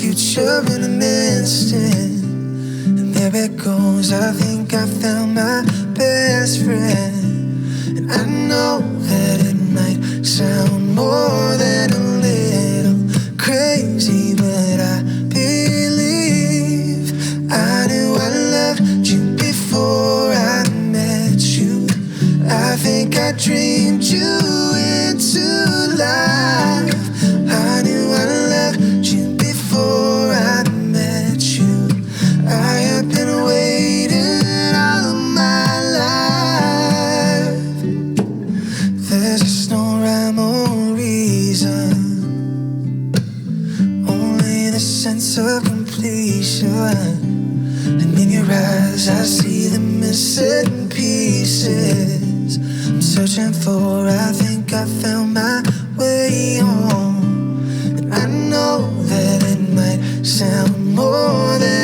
future in an instant. And there it goes, I think I found my best friend. And I know that it might sound more than a little crazy, but I believe I knew I loved you before I met you. I think I dreamed you into life. I knew I loved you before I met you. I have been waiting all of my life. There's just no rhyme or reason, only the sense of completion. And in your eyes I see the missing pieces I'm searching for. I think I found my way home. And I know that it might sound more than